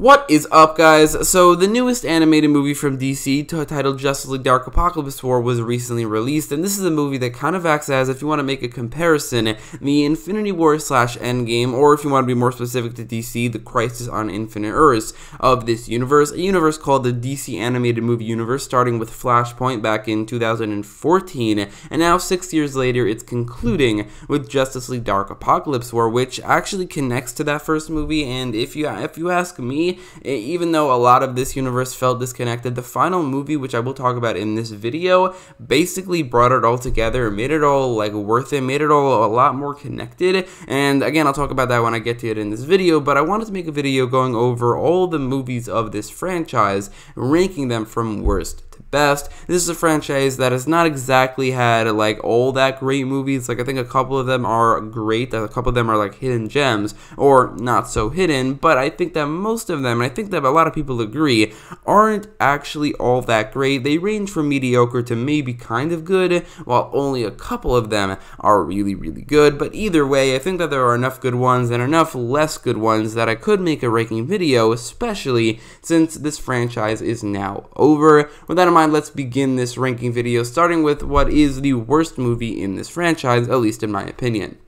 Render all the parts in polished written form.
What is up, guys? So, the newest animated movie from DC, titled Justice League Dark Apokolips War, was recently released, and this is a movie that kind of acts as, if you want to make a comparison, the Infinity War / Endgame, or if you want to be more specific to DC, the Crisis on Infinite Earths of this universe, a universe called the DC Animated Movie Universe, starting with Flashpoint back in 2014, and now 6 years later, it's concluding with Justice League Dark Apokolips War, which actually connects to that first movie, and if you ask me, even though a lot of this universe felt disconnected, the final movie, which I will talk about in this video, basically brought it all together, made it all like worth it, made it all a lot more connected. And again, I'll talk about that when I get to it in this video, but I wanted to make a video going over all the movies of this franchise, ranking them from worst to best. This is a franchise that has not exactly had like all that great movies. Like, I think a couple of them are great, a couple of them are like hidden gems or not so hidden, but I think that most of them, and I think that a lot of people agree, aren't actually all that great. They range from mediocre to maybe kind of good, while only a couple of them are really, really good. But either way, I think that there are enough good ones and enough less good ones that I could make a ranking video, especially since this franchise is now over. With that in mind, let's begin this ranking video, starting with what is the worst movie in this franchise, at least in my opinion.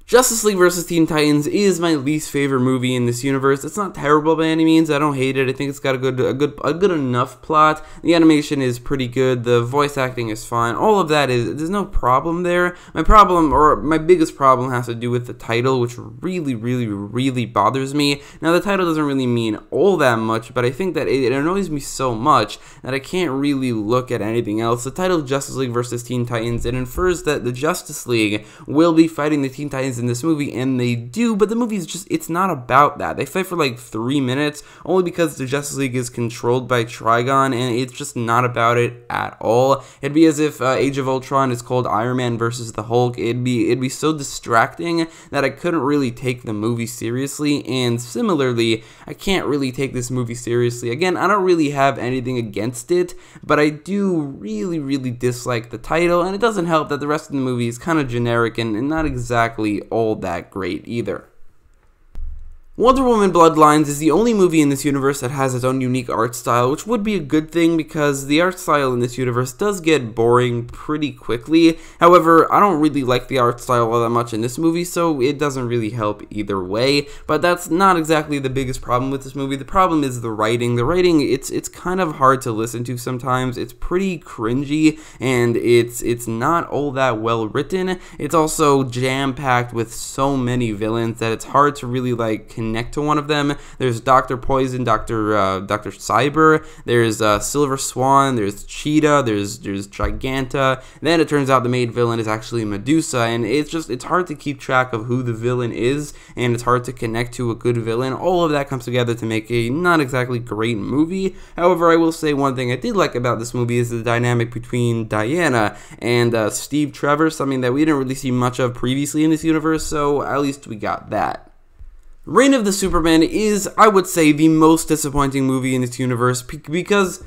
Justice League vs. Teen Titans is my least favorite movie in this universe. It's not terrible by any means. I don't hate it. I think it's got a good enough plot. The animation is pretty good. The voice acting is fine. All of that there's no problem there. My biggest problem has to do with the title, which really bothers me. Now, the title doesn't really mean all that much, but I think that it annoys me so much that I can't really look at anything else. The title Justice League vs. Teen Titans, it infers that the Justice League will be fighting the Teen Titans in this movie, and they do, but the movie is just, it's not about that. They fight for like 3 minutes, only because the Justice League is controlled by Trigon, and it's just not about it at all. It'd be as if Age of Ultron is called Iron Man versus the Hulk. It'd be so distracting that I couldn't really take the movie seriously, and similarly, I can't really take this movie seriously. Again, I don't really have anything against it, but I do really dislike the title, and it doesn't help that the rest of the movie is kind of generic and not exactly all that great either. Wonder Woman Bloodlines is the only movie in this universe that has its own unique art style, which would be a good thing because the art style in this universe does get boring pretty quickly. However, I don't really like the art style all that much in this movie, so it doesn't really help either way. But that's not exactly the biggest problem with this movie. The problem is the writing. The writing, it's kind of hard to listen to sometimes. It's pretty cringy, and it's not all that well written. It's also jam-packed with so many villains that it's hard to really like connect to one of them. There's Dr. Poison, Dr. Cyber, there's Silver Swan, there's Cheetah, there's Giganta. Then it turns out the main villain is actually Medusa, and it's hard to keep track of who the villain is, and it's hard to connect to a good villain. All of that comes together to make a not exactly great movie. However, I will say one thing I did like about this movie is the dynamic between Diana and Steve Trevor, something that we didn't really see much of previously in this universe, so at least we got that. Reign of the Supermen is, I would say, the most disappointing movie in this universe because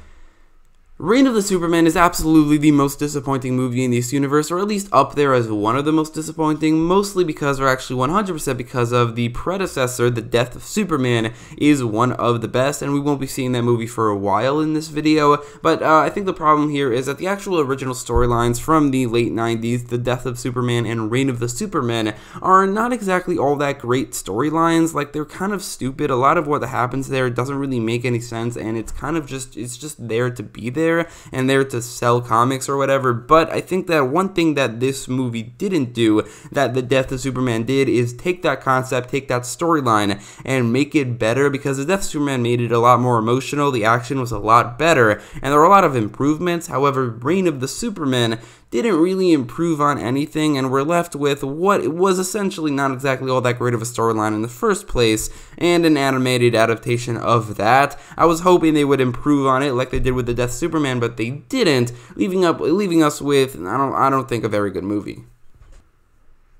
Reign of the Supermen is absolutely the most disappointing movie in this universe, or at least up there as one of the most disappointing, mostly because, or actually 100% because of the predecessor, The Death of Superman, is one of the best, and we won't be seeing that movie for a while in this video, but I think the problem here is that the actual original storylines from the late 90s, The Death of Superman and Reign of the Supermen, are not exactly all that great storylines. Like, they're kind of stupid. A lot of what happens there doesn't really make any sense, and it's kind of just, it's just there to be there and there to sell comics or whatever. But I think that one thing that this movie didn't do that The Death of Superman did is take that concept, take that storyline, and make it better, because The Death of Superman made it a lot more emotional, the action was a lot better, and there were a lot of improvements. However, Reign of the Superman didn't really improve on anything, and we're left with what was essentially not exactly all that great of a storyline in the first place, and an animated adaptation of that. I was hoping they would improve on it like they did with The Death of Superman, but they didn't, leaving us with, I don't think, a very good movie.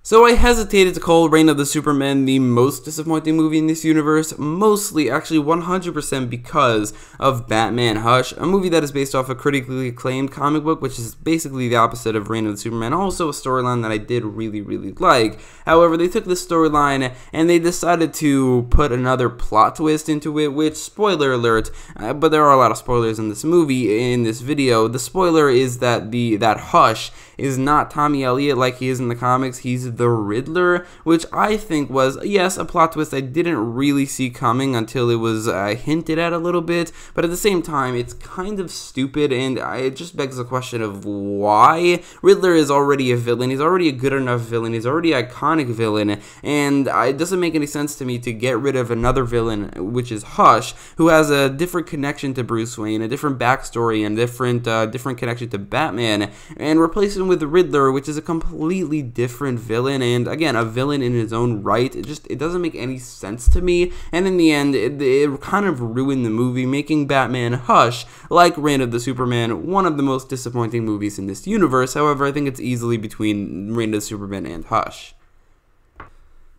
So I hesitated to call Reign of the Supermen the most disappointing movie in this universe, mostly, actually 100% because of Batman Hush, a movie that is based off a critically acclaimed comic book, which is basically the opposite of Reign of the Supermen, also a storyline that I did really like. However, they took this storyline and they decided to put another plot twist into it, which, spoiler alert, but there are a lot of spoilers in this movie, in this video. The spoiler is that that Hush is not Tommy Elliott like he is in the comics. He's the Riddler, which I think was, yes, a plot twist I didn't really see coming until it was hinted at a little bit, but at the same time, it's kind of stupid, and it just begs the question of why? Riddler is already a villain. He's already a good enough villain. He's already an iconic villain, and it doesn't make any sense to me to get rid of another villain, which is Hush, who has a different connection to Bruce Wayne, a different backstory, and different connection to Batman, and replace him with the Riddler, which is a completely different villain, and again, a villain in his own right. It doesn't make any sense to me, and in the end, it kind of ruined the movie, making Batman Hush, like Reign of the Superman, one of the most disappointing movies in this universe. However, I think it's easily between Reign of the Superman and Hush.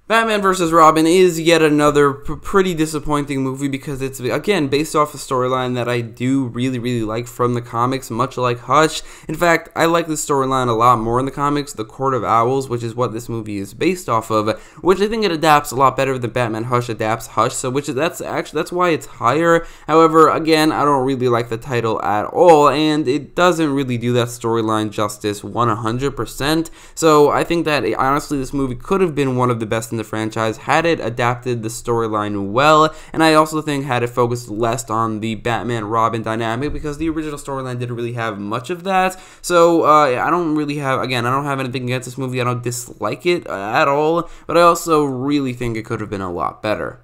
Batman vs. Robin is yet another pretty disappointing movie because it's, again, based off a storyline that I do really like from the comics, much like Hush. In fact, I like this storyline a lot more in the comics, The Court of Owls, which is what this movie is based off of, which I think it adapts a lot better than Batman Hush adapts Hush, so that's why it's higher. However, again, I don't really like the title at all, and it doesn't really do that storyline justice 100%, so I think that, honestly, this movie could have been one of the best in the franchise had it adapted the storyline well, and I also think had it focused less on the Batman-Robin dynamic, because the original storyline didn't really have much of that. So I don't have anything against this movie. I don't dislike it at all, but I also really think it could have been a lot better.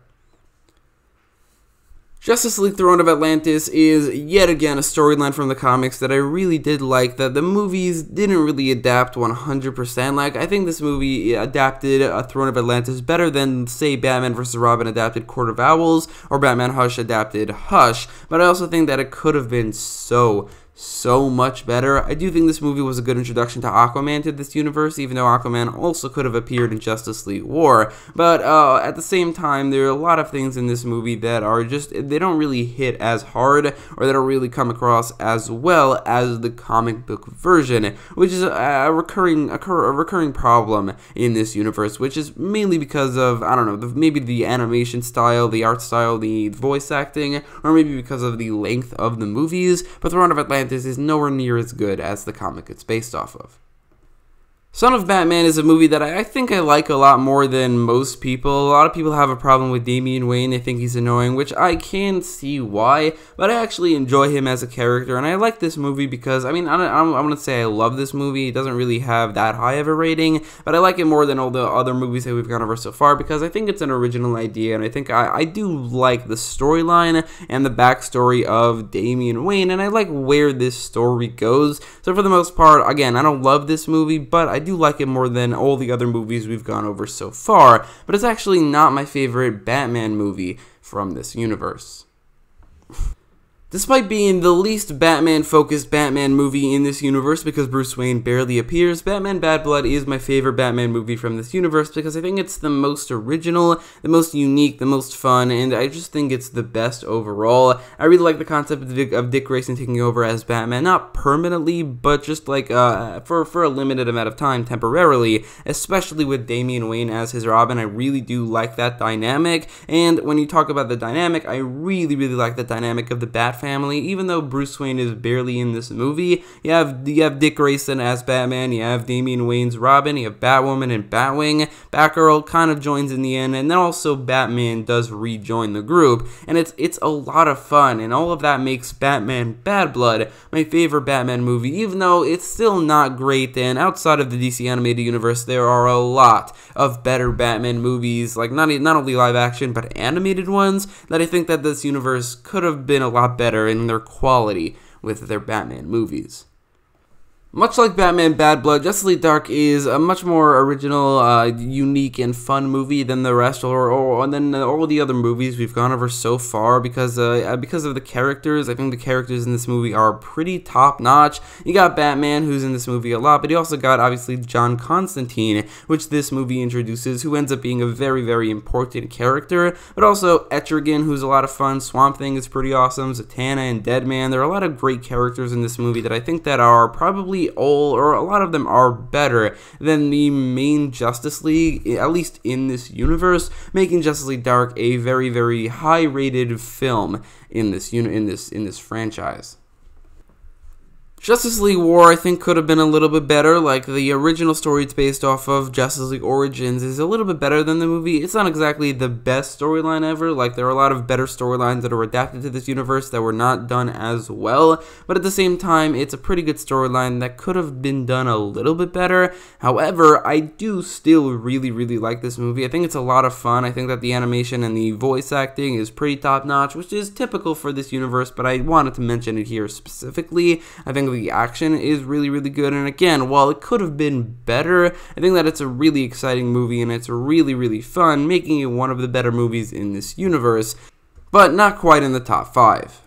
Justice League Throne of Atlantis is yet again a storyline from the comics that I really did like, that the movies didn't really adapt 100%. Like, I think this movie adapted Throne of Atlantis better than, say, Batman vs. Robin adapted Court of Owls, or Batman Hush adapted Hush, but I also think that it could have been so much better. I do think this movie was a good introduction to Aquaman to this universe, even though Aquaman also could have appeared in Justice League War, but at the same time, there are a lot of things in this movie that are just, they don't really hit as hard, or they don't really come across as well as the comic book version, which is a recurring problem in this universe, which is mainly because of, I don't know, maybe the animation style, the art style, the voice acting, or maybe because of the length of the movies, but Throne of Atlantis is nowhere near as good as the comic it's based off of. Son of Batman is a movie that I think I like a lot more than most people. A lot of people have a problem with Damian Wayne. They think he's annoying, which I can see why, but I actually enjoy him as a character, and I like this movie because, I mean, I'm going to say I love this movie. It doesn't really have that high of a rating, but I like it more than all the other movies that we've gone over so far because I think it's an original idea, and I think I do like the storyline and the backstory of Damian Wayne, and I like where this story goes. So for the most part, again, I don't love this movie, but I do like it more than all the other movies we've gone over so far, but it's actually not my favorite Batman movie from this universe. Despite being the least Batman-focused Batman movie in this universe because Bruce Wayne barely appears, Batman Bad Blood is my favorite Batman movie from this universe because I think it's the most original, the most unique, the most fun, and I just think it's the best overall. I really like the concept of Dick Grayson taking over as Batman, not permanently, but just like for a limited amount of time, temporarily, especially with Damian Wayne as his Robin. I really do like that dynamic, and when you talk about the dynamic, I really like the dynamic of the Bat family. Even though Bruce Wayne is barely in this movie, you have Dick Grayson as Batman, you have Damian Wayne's Robin, you have Batwoman and Batwing. Batgirl kind of joins in the end, and then also Batman does rejoin the group, and it's a lot of fun, and all of that makes Batman Bad Blood my favorite Batman movie, even though it's still not great, and outside of the DC animated universe, there are a lot of better Batman movies, like not only live action, but animated ones, that I think that this universe could have been a lot better in their quality with their Batman movies. Much like Batman Bad Blood, Justice League Dark is a much more original, unique, and fun movie than the rest, or than all the other movies we've gone over so far, because of the characters. I think the characters in this movie are pretty top-notch. You got Batman, who's in this movie a lot, but you also got, obviously, John Constantine, which this movie introduces, who ends up being a very, very important character, but also Etrigan, who's a lot of fun. Swamp Thing is pretty awesome. Zatanna and Deadman. There are a lot of great characters in this movie that I think that are probably all, or a lot of them are better than the main Justice League, at least in this universe, making Justice League Dark a very, very high-rated film in this franchise. Justice League War, I think, could have been a little bit better. Like, the original story it's based off of, Justice League Origins, is a little bit better than the movie. It's not exactly the best storyline ever. Like, there are a lot of better storylines that are adapted to this universe that were not done as well. But at the same time, it's a pretty good storyline that could have been done a little bit better. However, I do still really, really like this movie. I think it's a lot of fun. I think that the animation and the voice acting is pretty top-notch, which is typical for this universe, but I wanted to mention it here specifically. I think the action is really, really good, and again, while it could have been better, I think that it's a really exciting movie, and it's really, really fun, making it one of the better movies in this universe, but not quite in the top 5.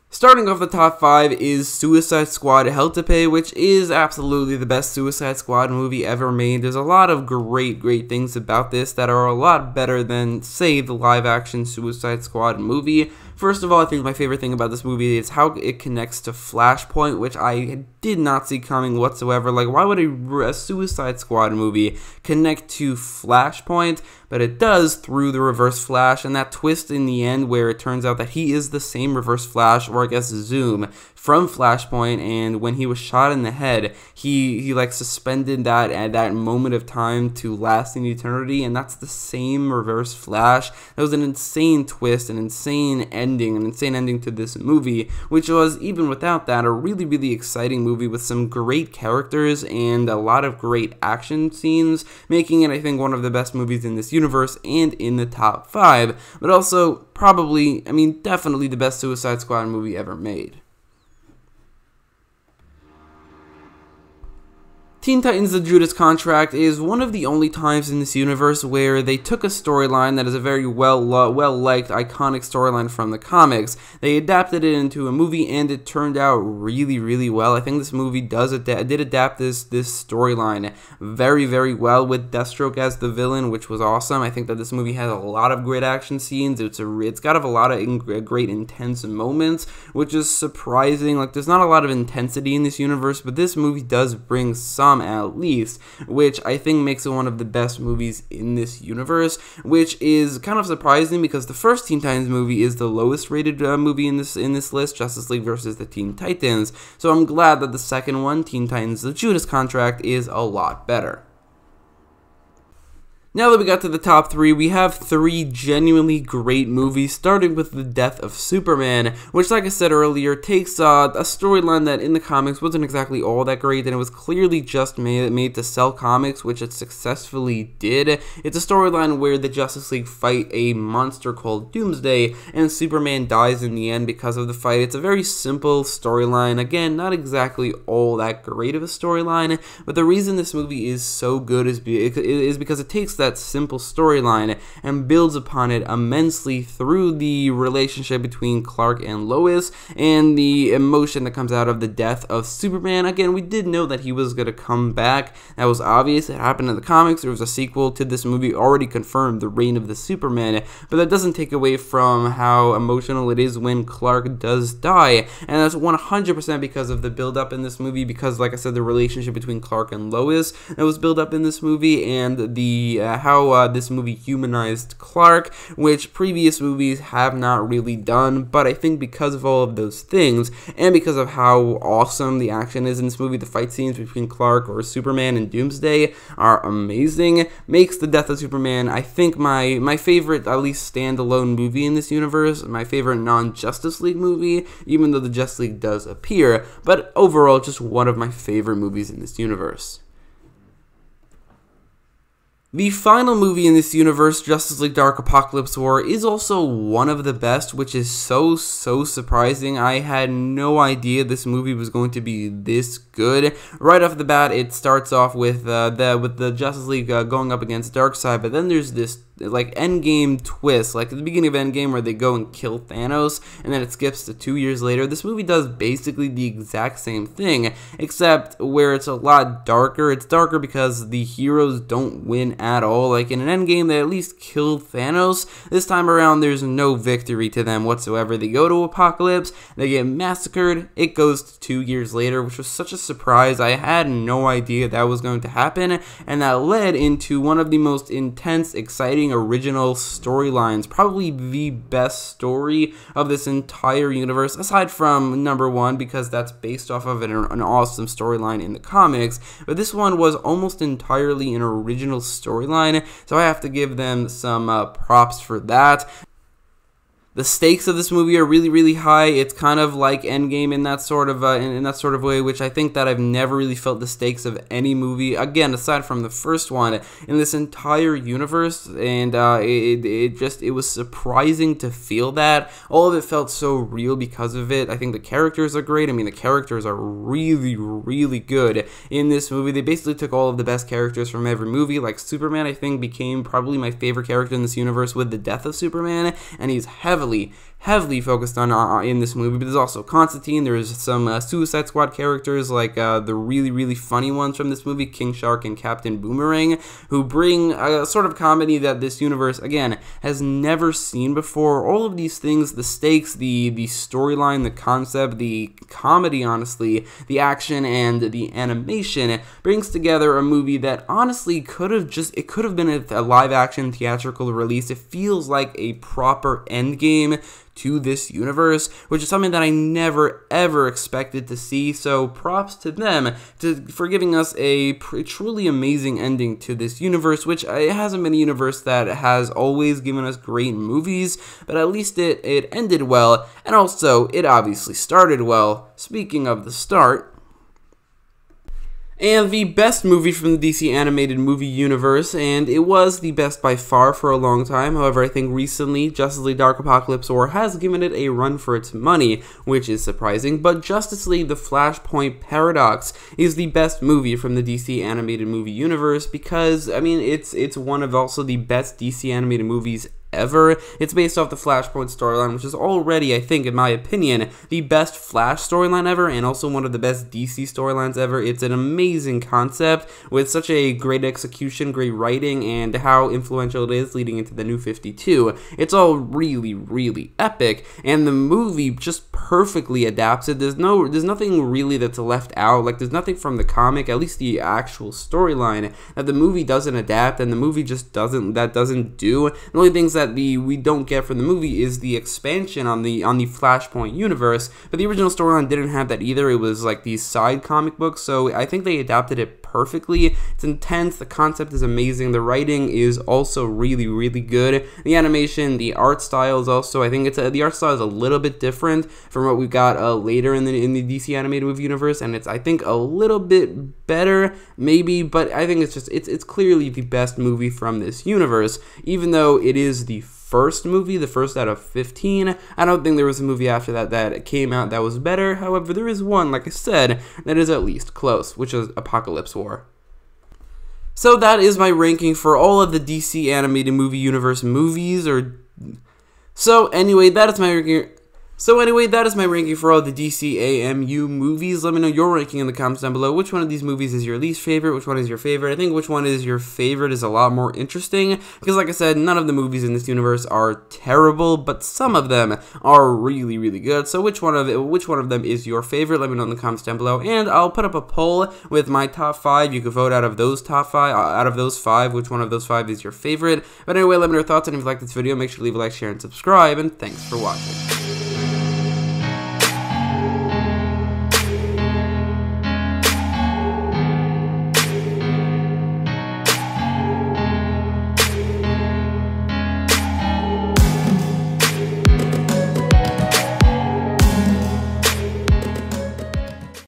Starting off the top 5 is Suicide Squad Hell to Pay, which is absolutely the best Suicide Squad movie ever made. There's a lot of great things about this that are a lot better than, say, the live-action Suicide Squad movie. First of all, I think my favorite thing about this movie is how it connects to Flashpoint, which I did not see coming whatsoever. Like, why would a Suicide Squad movie connect to Flashpoint? But it does through the Reverse Flash, and that twist in the end where it turns out that he is the same Reverse Flash, or I guess Zoom, from Flashpoint, and when he was shot in the head, he like suspended that moment of time to last in eternity, and that's the same Reverse Flash. That was an insane twist, an insane ending to this movie, which was, even without that, a really, really exciting movie with some great characters and a lot of great action scenes, making it, I think, one of the best movies in this universe and in the top 5, but also probably, I mean, definitely the best Suicide Squad movie ever made. Teen Titans: The Judas Contract is one of the only times in this universe where they took a storyline that is a very well-liked, iconic storyline from the comics. They adapted it into a movie, and it turned out really, really well. I think this movie did adapt this storyline very, very well, with Deathstroke as the villain, which was awesome. I think that this movie has a lot of great action scenes. It's got a lot of great intense moments, which is surprising. Like, there's not a lot of intensity in this universe, but this movie does bring some, at least, which I think makes it one of the best movies in this universe, which is kind of surprising because the first Teen Titans movie is the lowest rated movie in this list, Justice League versus the Teen Titans, so I'm glad that the second one, Teen Titans: The Judas Contract, is a lot better. Now that we got to the top 3, we have 3 genuinely great movies, starting with The Death of Superman, which, like I said earlier, takes a storyline that in the comics wasn't exactly all that great, and it was clearly just made to sell comics, which it successfully did. It's a storyline where the Justice League fight a monster called Doomsday, and Superman dies in the end because of the fight. It's a very simple storyline, again, not exactly all that great of a storyline, but the reason this movie is so good is because it takes that simple storyline and builds upon it immensely through the relationship between Clark and Lois and the emotion that comes out of the death of Superman. Again, we did know that he was going to come back. That was obvious. It happened in the comics. There was a sequel to this movie already confirmed, The Reign of the Superman, but that doesn't take away from how emotional it is when Clark does die, and that's 100% because of the build-up in this movie, because, like I said, the relationship between Clark and Lois that was built up in this movie, and the how this movie humanized Clark, which previous movies have not really done. But I think because of all of those things, and because of how awesome the action is in this movie, the fight scenes between Clark or Superman and Doomsday are amazing, makes The Death of Superman, I think, my favorite, at least standalone movie in this universe, my favorite non-Justice League movie, even though the Justice League does appear, but overall just one of my favorite movies in this universe. The final movie in this universe, Justice League Dark Apokolips War, is also one of the best, which is so surprising. I had no idea this movie was going to be this good. Right off the bat, it starts off with the Justice League going up against Darkseid, but then there's this like endgame twist, like at the beginning of Endgame where they go and kill Thanos, and then it skips to 2 years later. This movie does basically the exact same thing, except where it's a lot darker. It's darker because the heroes don't win at all. Like in an Endgame, they at least kill Thanos. This time around, there's no victory to them whatsoever. They go to Apokolips, they get massacred. It goes to 2 years later, which was such a surprise. I had no idea that was going to happen, and that led into one of the most intense, exciting, original storylines, probably the best story of this entire universe, aside from number 1, because that's based off of an awesome storyline in the comics, but this one was almost entirely an original storyline, so I have to give them some props for that. The stakes of this movie are really high. It's kind of like Endgame in that sort of way, which I think that I've never really felt the stakes of any movie, again, aside from the first one, in this entire universe, and it was surprising to feel that. All of it felt so real because of it. I think the characters are great. I mean, the characters are really good in this movie. They basically took all of the best characters from every movie. Like Superman, I think, became probably my favorite character in this universe with the death of Superman, and he's heavily focused on in this movie. But there's also Constantine. There's some Suicide Squad characters, like the really funny ones from this movie, King Shark and Captain Boomerang, who bring a sort of comedy that this universe, again, has never seen before. All of these things, the stakes, the storyline, the concept, the comedy, honestly, the action, and the animation brings together a movie that honestly could have been a live action theatrical release. It feels like a proper Endgame to this universe, which is something that I never ever expected to see. So props to them for giving us a truly amazing ending to this universe, which it hasn't been a universe that has always given us great movies, but at least it ended well, and also it obviously started well. Speaking of the start, and the best movie from the DC animated movie universe, and it was the best by far for a long time. However, I think recently Justice League Dark Apokolips War has given it a run for its money, which is surprising, but Justice League The Flashpoint Paradox is the best movie from the DC animated movie universe because, I mean, it's one of also the best DC animated movies ever. It's based off the Flashpoint storyline, which is already, I think, in my opinion, the best Flash storyline ever, and also one of the best DC storylines ever. It's an amazing concept with such a great execution, great writing, and how influential it is leading into the New 52. It's all really epic, and the movie just perfectly adapts it. There's nothing really that's left out. Like, there's nothing from the comic, at least the actual storyline, that the movie doesn't adapt, and the movie just doesn't do. The only things that we don't get from the movie is the expansion on the Flashpoint universe, but the original storyline didn't have that either. It was like these side comic books, so I think they adapted it perfectly. It's intense, the concept is amazing, the writing is also really good, the animation, the art style is also, I think the art style is a little bit different from what we got later in the DC animated movie universe, and it's, I think, a little bit better maybe, but I think it's clearly the best movie from this universe, even though it is the first movie, the first out of 15. I don't think there was a movie after that came out that was better. However, there is one, like I said, that is at least close, which is Apokolips War. So that is my ranking for all of the DC animated movie universe movies, So anyway, that is my ranking for all the DC AMU movies. Let me know your ranking in the comments down below. Which one of these movies is your least favorite? Which one is your favorite? I think which one is your favorite is a lot more interesting, because like I said, none of the movies in this universe are terrible, but some of them are really good. So which one of them is your favorite? Let me know in the comments down below, and I'll put up a poll with my top 5. You can vote out of those five, which one of those 5 is your favorite. But anyway, let me know your thoughts, and if you like this video, make sure to leave a like, share, and subscribe, and thanks for watching.